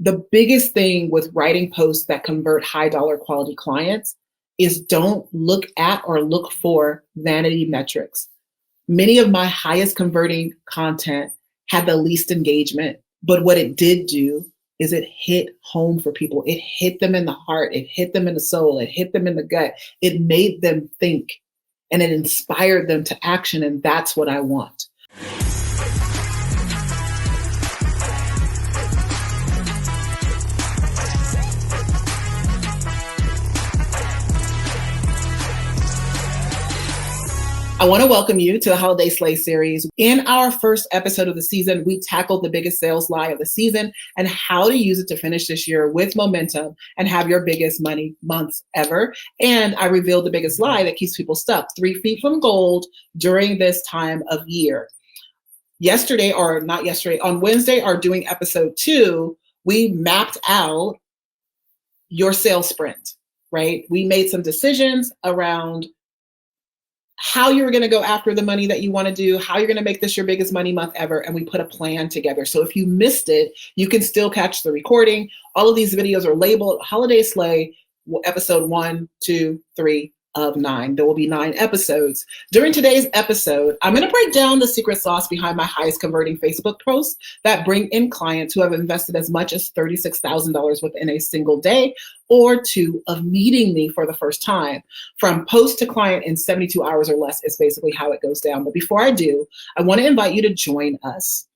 The biggest thing with writing posts that convert high dollar quality clients is don't look at or look for vanity metrics. Many of my highest converting content had the least engagement, but what it did do is it hit home for people. It hit them in the heart. It hit them in the soul. It hit them in the gut. It made them think and it inspired them to action. And that's what I want. I want to welcome you to the Holiday Slay series. In our first episode of the season, we tackled the biggest sales lie of the season and how to use it to finish this year with momentum and have your biggest money months ever. And I revealed the biggest lie that keeps people stuck 3 feet from gold during this time of year. On Wednesday, or doing episode 2, we mapped out your sales sprint, right? We made some decisions around how you're going to go after the money that you want to do, how you're going to make this your biggest money month ever. And we put a plan together. So if you missed it, you can still catch the recording. All of these videos are labeled Holiday Slay, episode 1, 2, 3 of 9. There will be 9 episodes. During today's episode, I'm going to break down the secret sauce behind my highest converting Facebook posts that bring in clients who have invested as much as $36,000 within a single day or 2 of meeting me for the first time. From post to client in 72 hours or less is basically how it goes down. But before I do, I want to invite you to join us.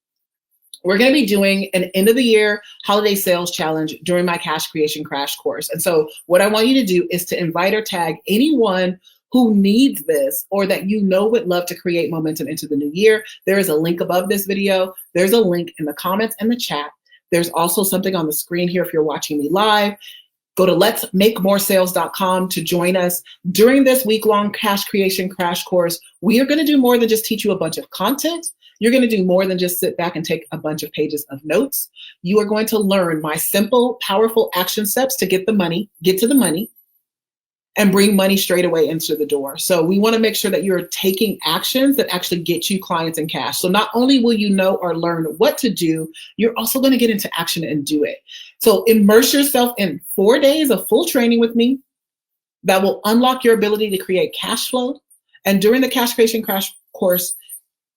We're going to be doing an end of the year holiday sales challenge during my cash creation crash course. And so what I want you to do is to invite or tag anyone who needs this or that you know would love to create momentum into the new year. There is a link above this video. There's a link in the comments and the chat. There's also something on the screen here if you're watching me live. Go to letsmakemoresales.com to join us. During this week-long cash creation crash course, we are going to do more than just teach you a bunch of content. You're going to do more than just sit back and take a bunch of pages of notes. You are going to learn my simple, powerful action steps to get to the money, and bring money straight away into the door. So we want to make sure that you're taking actions that actually get you clients and cash. So not only will you know or learn what to do, you're also going to get into action and do it. So immerse yourself in 4 days of full training with me that will unlock your ability to create cash flow. And during the cash creation crash course,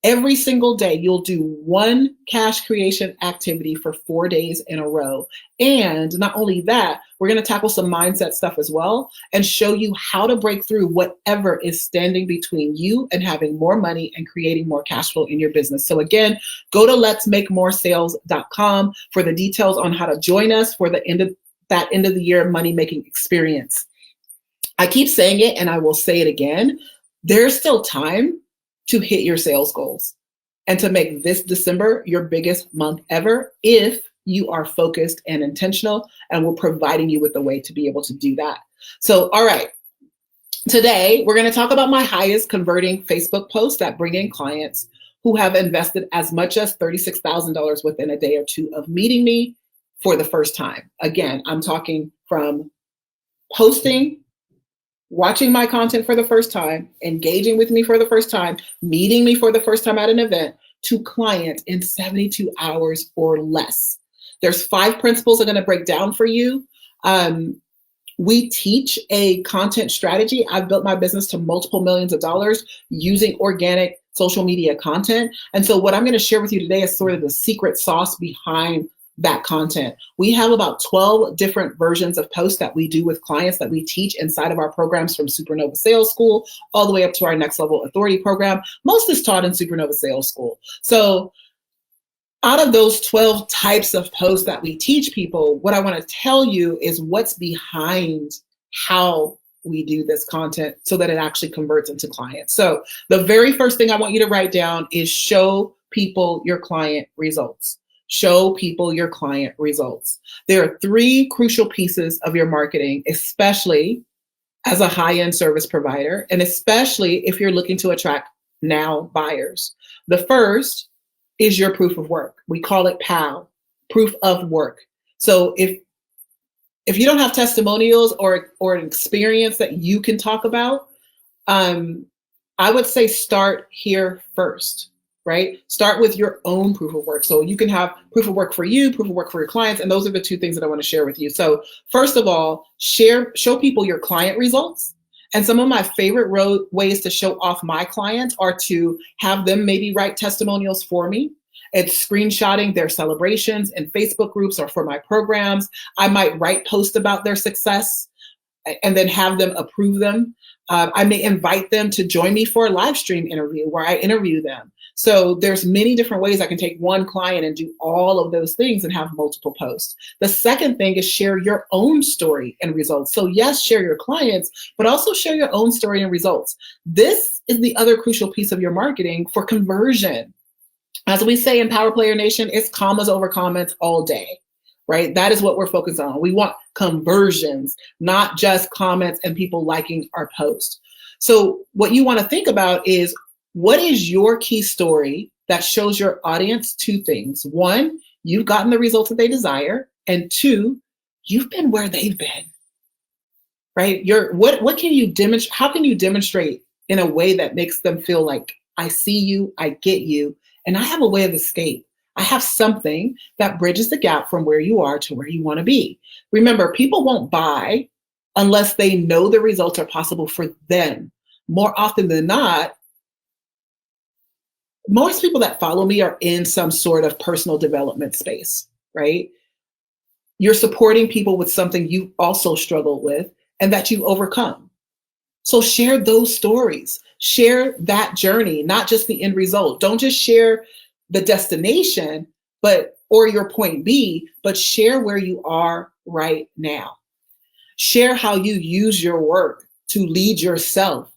every single day, you'll do 1 cash creation activity for 4 days in a row. And not only that, we're going to tackle some mindset stuff as well and show you how to break through whatever is standing between you and having more money and creating more cash flow in your business. So again, go to letsmakemoresales.com for the details on how to join us for the end of the year money-making experience. I keep saying it and I will say it again. There's still time to hit your sales goals and to make this December your biggest month ever if you are focused and intentional, and we're providing you with a way to be able to do that. So, all right, today we're going to talk about my highest converting Facebook posts that bring in clients who have invested as much as $36,000 within a day or 2 of meeting me for the first time. Again, I'm talking from posting, watching my content for the first time, engaging with me for the first time, meeting me for the first time at an event, to client in 72 hours or less. There's 5 principles I'm going to break down for you. We teach a content strategy. I've built my business to multiple millions of dollars using organic social media content. And so what I'm going to share with you today is sort of the secret sauce behind that content. We have about 12 different versions of posts that we do with clients that we teach inside of our programs, from Supernova Sales School all the way up to our Next Level Authority program. Most is taught in Supernova Sales School. So out of those 12 types of posts that we teach people, what I want to tell you is what's behind how we do this content so that it actually converts into clients. So the very first thing I want you to write down is show people your client results. Show people your client results. There are 3 crucial pieces of your marketing, especially as a high-end service provider, and especially if you're looking to attract now buyers. The first is your proof of work. We call it POW, proof of work. So if you don't have testimonials or an experience that you can talk about, I would say start here first. right? Start with your own proof of work. So you can have proof of work for you, proof of work for your clients, and those are the two things that I want to share with you. So first of all, show people your client results. And some of my favorite ways to show off my clients are to have them maybe write testimonials for me. It's screenshotting their celebrations in Facebook groups or for my programs. I might write posts about their success and then have them approve them. I may invite them to join me for a live stream interview where I interview them. So there's many different ways I can take one client and do all of those things and have multiple posts. The second thing is share your own story and results. So yes, share your clients, but also share your own story and results. This is the other crucial piece of your marketing for conversion. As we say in Power Player Nation, it's commas over comments all day, right? That is what we're focused on. We want conversions, not just comments and people liking our post. So what you want to think about is, what is your key story that shows your audience two things? One, you've gotten the results that they desire. And two, you've been where they've been, right? What can you demonstrate? How can you demonstrate in a way that makes them feel like, I see you, I get you, and I have a way of escape. I have something that bridges the gap from where you are to where you want to be. Remember, people won't buy unless they know the results are possible for them. More often than not, most people that follow me are in some sort of personal development space, right? You're supporting people with something you also struggled with and that you've overcome. So share those stories, share that journey, not just the end result. Don't just share the destination, or your point B, but share where you are right now. Share how you use your work to lead yourself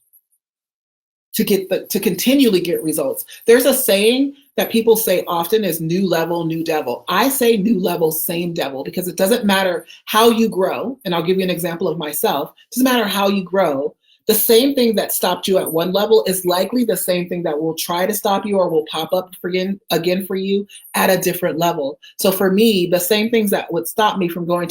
to continually get results. There's a saying that people say often is new level, new devil. I say new level, same devil, because it doesn't matter how you grow. And I'll give you an example of myself. It doesn't matter how you grow. The same thing that stopped you at one level is likely the same thing that will try to stop you or will pop up again for you at a different level. So for me, the same things that would stop me from going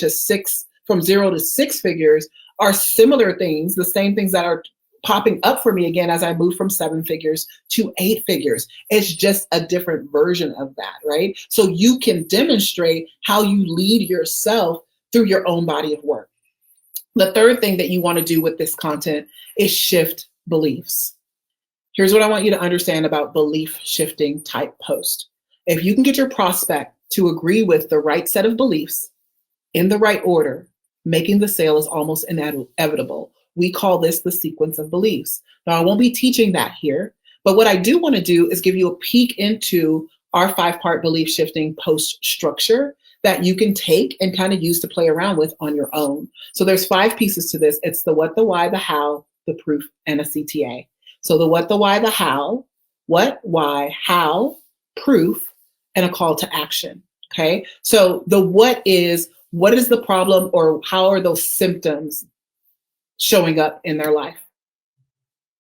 from 0 to 6 figures are similar things, the same things that are popping up for me again as I move from 7 figures to 8 figures. It's just a different version of that, right? So you can demonstrate how you lead yourself through your own body of work. The third thing that you want to do with this content is shift beliefs. Here's what I want you to understand about belief shifting type post. If you can get your prospect to agree with the right set of beliefs in the right order, making the sale is almost inevitable. We call this the sequence of beliefs. Now, I won't be teaching that here, but what I do want to do is give you a peek into our 5-part belief shifting post structure that you can take and kind of use to play around with on your own. So there's 5 pieces to this. It's the what, the why, the how, the proof, and a CTA. So the what, the why, the how, what, why, how, proof, and a call to action. Okay. So the what is the problem, or how are those symptoms showing up in their life?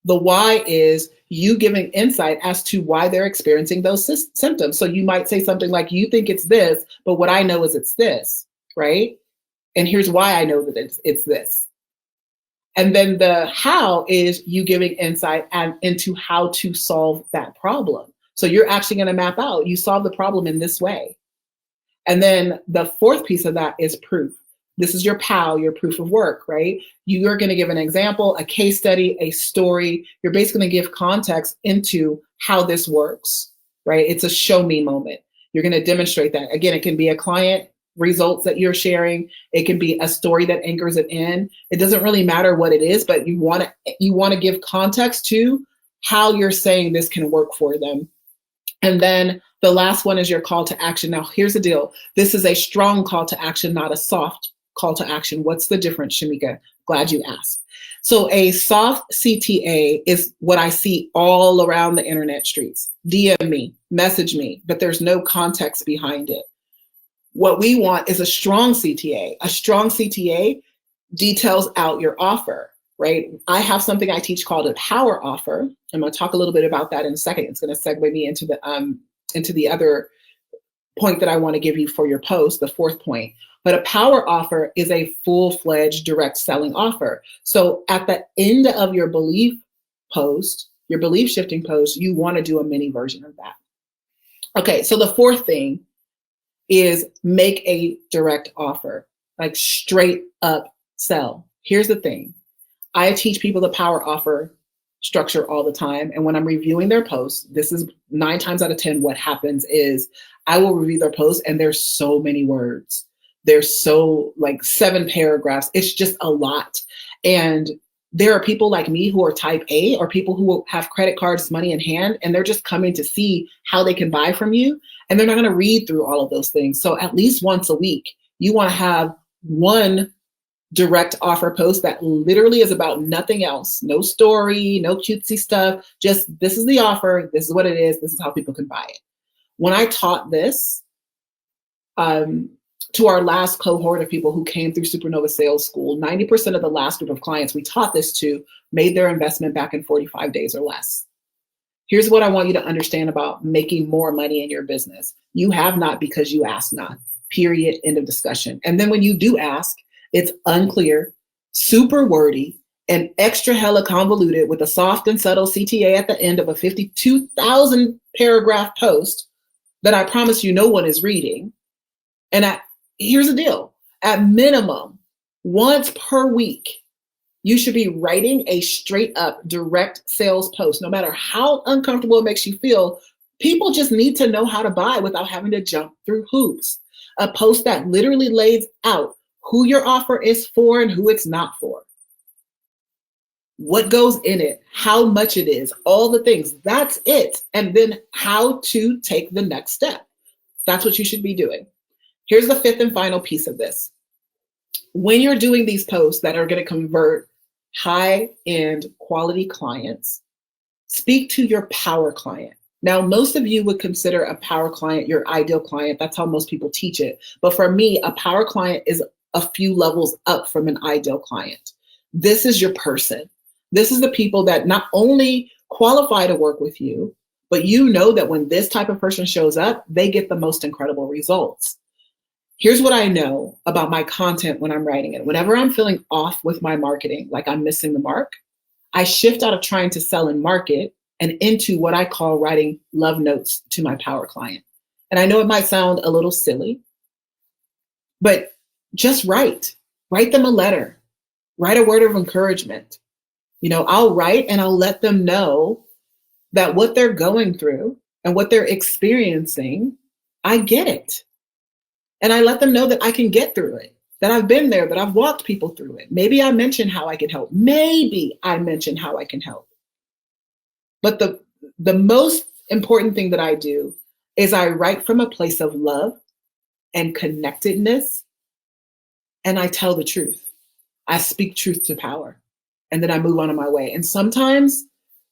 The why is you giving insight as to why they're experiencing those symptoms. So you might say something like, you think it's this, but what I know is it's this, right? And here's why I know that it's this. And then the how is you giving insight into how to solve that problem. So you're actually going to map out, you solve the problem in this way. And then the 4th piece of that is proof. This is your POW, your proof of work, right? You are going to give an example, a case study, a story. You're basically going to give context into how this works, right? It's a show me moment. You're going to demonstrate that. Again, it can be a client results that you're sharing. It can be a story that anchors it in. It doesn't really matter what it is, but you want to give context to how you're saying this can work for them. And then the last one is your call to action. Now, here's the deal. This is a strong call to action, not a soft call to action. What's the difference, Shameca? Glad you asked. So a soft CTA is what I see all around the internet streets. DM me, message me, but there's no context behind it. What we want is a strong CTA. A strong CTA details out your offer, right? I have something I teach called a power offer. I'm going to talk a little bit about that in a second. It's going to segue me into the other point that I want to give you for your post, the 4th point. But a power offer is a full-fledged direct selling offer. So at the end of your belief post, your belief shifting post, you want to do a mini version of that. Okay, so the fourth thing is make a direct offer, like straight up sell. Here's the thing. I teach people the power offer structure all the time. And when I'm reviewing their posts, this is 9 times out of 10 what happens is I will review their posts and there's so many words. There's so like 7 paragraphs. It's just a lot. And there are people like me who are type A or people who have credit cards, money in hand, and they're just coming to see how they can buy from you. And they're not going to read through all of those things. So at least once a week, you want to have one direct offer post that literally is about nothing else. No story, no cutesy stuff. Just this is the offer. This is what it is. This is how people can buy it. When I taught this to our last cohort of people who came through Supernova Sales School, 90% of the last group of clients we taught this to made their investment back in 45 days or less. Here's what I want you to understand about making more money in your business. You have not because you ask not. Period. End of discussion. And then when you do ask, it's unclear, super wordy, and extra hella convoluted with a soft and subtle CTA at the end of a 52,000 paragraph post that I promise you no one is reading. And here's the deal. At minimum, once per week, you should be writing a straight up direct sales post. No matter how uncomfortable it makes you feel, people just need to know how to buy without having to jump through hoops. A post that literally lays out who your offer is for and who it's not for. What goes in it, how much it is, all the things. That's it. And then how to take the next step. That's what you should be doing. Here's the fifth and final piece of this. When you're doing these posts that are going to convert high-end quality clients, speak to your power client. Now, most of you would consider a power client your ideal client. That's how most people teach it. But for me, a power client is a few levels up from an ideal client. This is your person. This is the people that not only qualify to work with you, but you know that when this type of person shows up, they get the most incredible results. Here's what I know about my content when I'm writing it. Whenever I'm feeling off with my marketing, like I'm missing the mark, I shift out of trying to sell and market and into what I call writing love notes to my power client. And I know it might sound a little silly, but just write them a letter, write a word of encouragement. You know, I'll write and I'll let them know that what they're going through and what they're experiencing, I get it. And I let them know that I can get through it, that I've been there, that I've walked people through it. Maybe I mention how I can help. Maybe I mention how I can help. But the most important thing that I do is I write from a place of love and connectedness, and I tell the truth. I speak truth to power, and then I move on in my way. And sometimes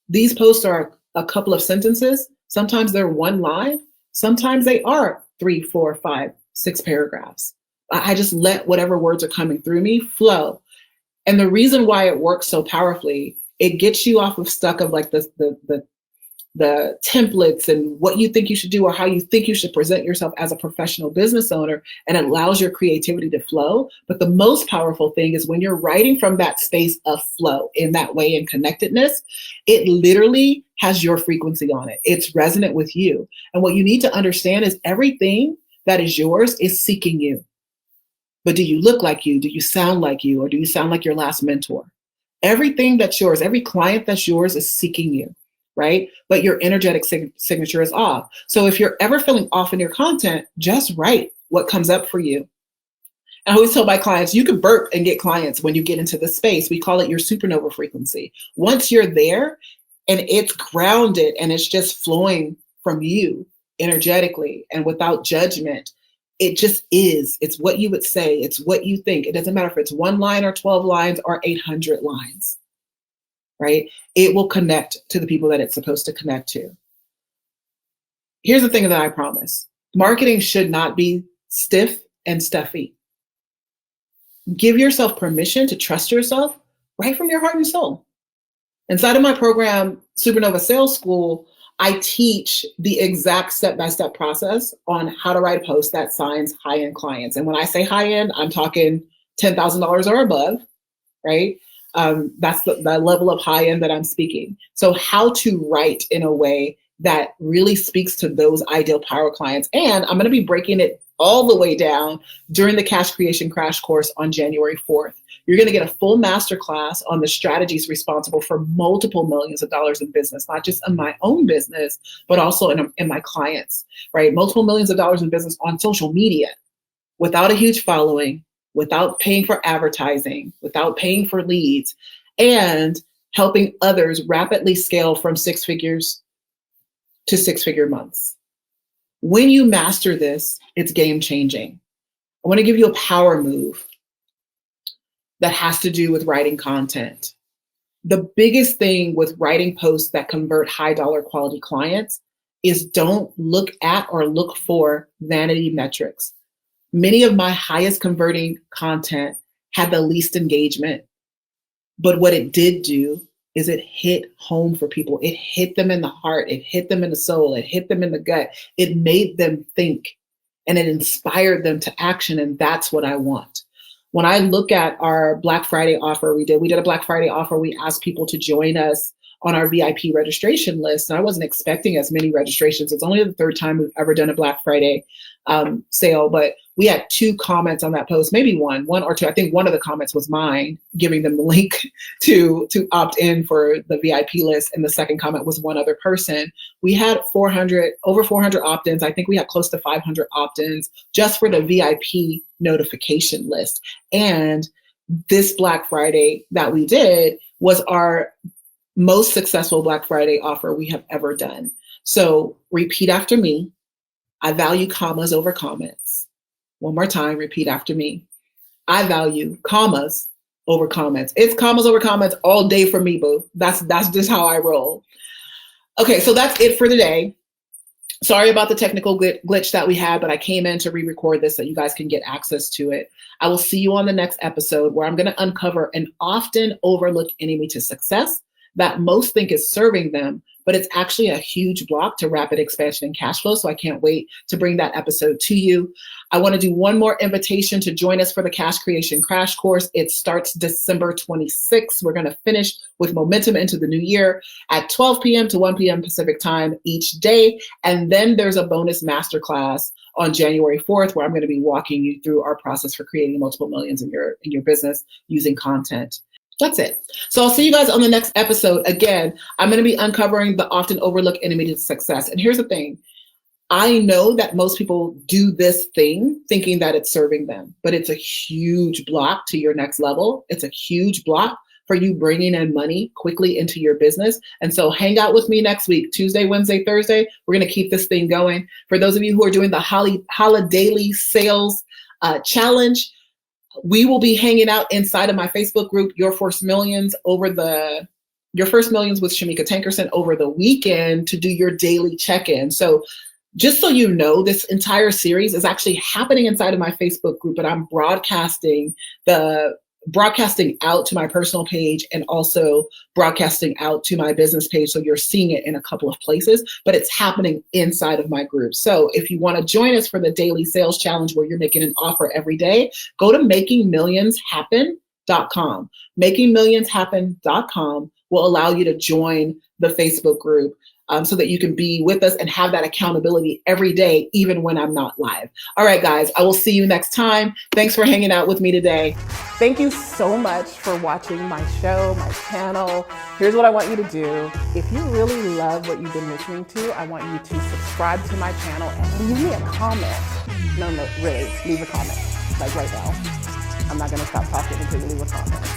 these posts are a couple of sentences. Sometimes they're one line. Sometimes they are 3, 4, 5, 6 paragraphs. I just let whatever words are coming through me flow. And the reason why it works so powerfully, it gets you off of stuck of like the templates and what you think you should do or how you think you should present yourself as a professional business owner, and it allows your creativity to flow. But the most powerful thing is when you're writing from that space of flow in that way and connectedness, it literally has your frequency on it. It's resonant with you. And what you need to understand is everything that is yours is seeking you. But do you look like you? Do you sound like you? Or do you sound like your last mentor? Everything that's yours, every client that's yours is seeking you, right? But your energetic signature is off. So if you're ever feeling off in your content, just write what comes up for you. I always tell my clients, you can burp and get clients when you get into this space. We call it your supernova frequency. Once you're there and it's grounded and it's just flowing from you energetically and without judgment, it just is. It's what you would say. It's what you think. It doesn't matter if it's 1 line or 12 lines or 800 lines, right? It will connect to the people that it's supposed to connect to. Here's the thing that I promise. Marketing should not be stiff and stuffy. Give yourself permission to trust yourself right from your heart and soul. Inside of my program, Supernova Sales School, I teach the exact step-by-step process on how to write a post that signs high-end clients. And when I say high-end, I'm talking $10,000 or above, right? That's the level of high-end that I'm speaking. So how to write in a way that really speaks to those ideal power clients. And I'm going to be breaking it all the way down during the Cash Creation Crash Course on January 4th. You're going to get a full masterclass on the strategies responsible for multiple millions of dollars in business, not just in my own business, but also in my clients, right? Multiple millions of dollars in business on social media without a huge following, without paying for advertising, without paying for leads, and helping others rapidly scale from 6 figures to 6-figure months. When you master this, it's game changing. I want to give you a power move that has to do with writing content. The biggest thing with writing posts that convert high dollar quality clients is don't look at or look for vanity metrics. Many of my highest converting content had the least engagement, but what it did do is it hit home for people. It hit them in the heart. It hit them in the soul. It hit them in the gut. It made them think, and it inspired them to action. And that's what I want. When I look at our Black Friday offer, we did a Black Friday offer. We asked people to join us on our VIP registration list. And I wasn't expecting as many registrations. It's only the 3rd time we've ever done a Black Friday sale, but we had 2 comments on that post, maybe one or two. I think one of the comments was mine, giving them the link to opt in for the VIP list. And the second comment was one other person. We had over 400 opt-ins. I think we had close to 500 opt-ins just for the VIP notification list. And this Black Friday that we did was our most successful Black Friday offer we have ever done. So repeat after me. I value commas over comments. One more time, repeat after me. I value commas over comments. It's commas over comments all day for me, boo. That's just how I roll. Okay, so that's it for today. Sorry about the technical glitch that we had, but I came in to re-record this so you guys can get access to it. I will see you on the next episode where I'm going to uncover an often overlooked enemy to success that most think is serving them, but it's actually a huge block to rapid expansion and cash flow. So I can't wait to bring that episode to you. I want to do one more invitation to join us for the Cash Creation Crash Course. It starts December 26th. We're going to finish with momentum into the new year at 12 p.m. to 1 p.m. Pacific time each day. And then there's a bonus masterclass on January 4th, where I'm going to be walking you through our process for creating multiple millions in your business using content. That's it. So I'll see you guys on the next episode. Again, I'm going to be uncovering the often overlooked enemy to success. And here's the thing. I know that most people do this thing thinking that it's serving them, but it's a huge block to your next level. It's a huge block for you bringing in money quickly into your business. And so hang out with me next week, Tuesday, Wednesday, Thursday. We're going to keep this thing going. For those of you who are doing the holiday sales challenge, we will be hanging out inside of my Facebook group, Your First Millions with Shameca Tankerson over the weekend to do your daily check-in. So just so you know, this entire series is actually happening inside of my Facebook group, but I'm broadcasting out to my personal page and also broadcasting out to my business page. So you're seeing it in a couple of places, but it's happening inside of my group. So if you want to join us for the daily sales challenge where you're making an offer every day, go to makingmillionshappen.com. Makingmillionshappen.com will allow you to join the Facebook group so that you can be with us and have that accountability every day, even when I'm not live. All right, guys, I will see you next time. Thanks for hanging out with me today. Thank you so much for watching my show, my channel. Here's what I want you to do. If you really love what you've been listening to, I want you to subscribe to my channel and leave me a comment. No, really, leave a comment, like right now. I'm not gonna stop talking until you leave a comment.